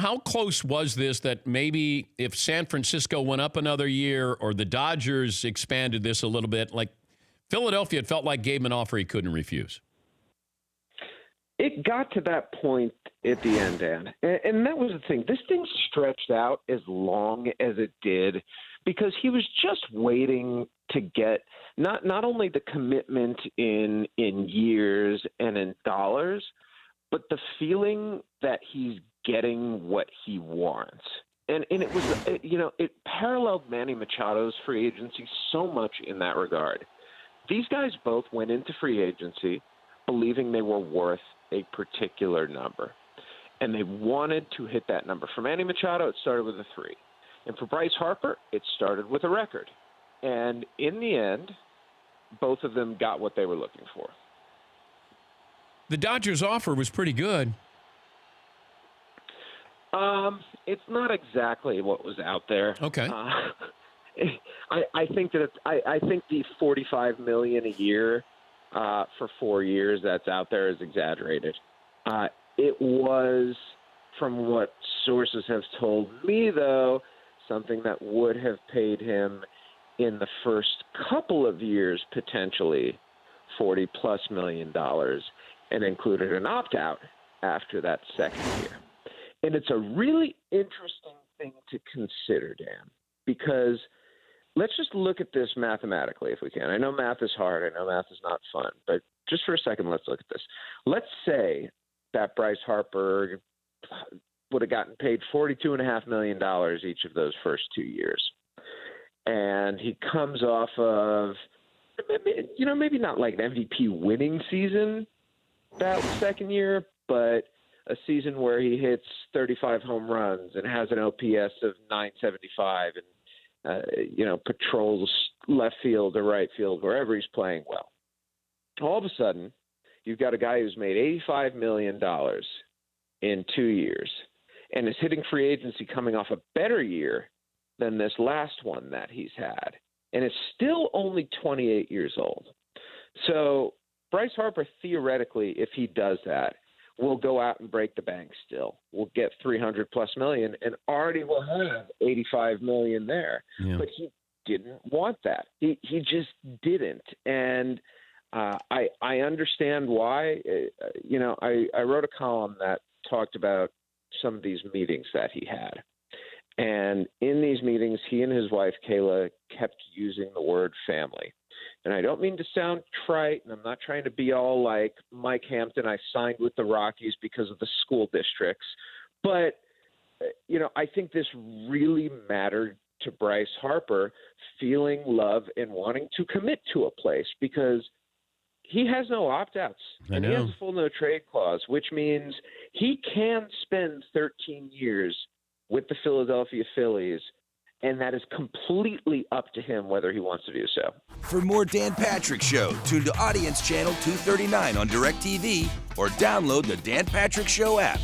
how close was this that maybe if San Francisco went up another year or the Dodgers expanded this a little bit, like Philadelphia, it felt like gave him an offer he couldn't refuse? It got to that point at the end, Dan. And that was the thing. This thing stretched out as long as it did because he was just waiting to get not only the commitment in years and in dollars, but the feeling that he's getting what he wants. And it was, it paralleled Manny Machado's free agency so much in that regard. These guys both went into free agency believing they were worth a particular number. And they wanted to hit that number. For Manny Machado, it started with a 3. And for Bryce Harper, it started with a record. And in the end, both of them got what they were looking for. The Dodgers' offer was pretty good. It's not exactly what was out there. Okay. I think that I think the $45 million a year for 4 years that's out there is exaggerated. It was, from what sources have told me, though, something that would have paid him in the first couple of years potentially $40+ million and included an opt-out after that second year. And it's a really interesting thing to consider, Dan, because let's just look at this mathematically if we can. I know math is hard. I know math is not fun. But just for a second, let's look at this. Let's say that Bryce Harper would have gotten paid $42.5 million each of those first 2 years. And he comes off of, maybe not like an MVP winning season that second year, but a season where he hits 35 home runs and has an OPS of 975 and patrols left field or right field, wherever he's playing well. All of a sudden, you've got a guy who's made $85 million in 2 years and is hitting free agency coming off a better year than this last one that he's had, and is still only 28 years old. So Bryce Harper, theoretically, if he does that, will go out and break the bank still. We'll get $300+ million and already will have $85 million there. Yeah. But he didn't want that. He just didn't. And I understand why. I wrote a column that talked about some of these meetings that he had. And in these meetings, he and his wife, Kayla, kept using the word family. And I don't mean to sound trite, and I'm not trying to be all like Mike Hampton, I signed with the Rockies because of the school districts. But, I think this really mattered to Bryce Harper, feeling love and wanting to commit to a place because he has no opt-outs. And he has a full no-trade clause, which means he can spend 13 years with the Philadelphia Phillies, and that is completely up to him whether he wants to do so. For more Dan Patrick Show, tune to Audience Channel 239 on DirecTV or download the Dan Patrick Show app.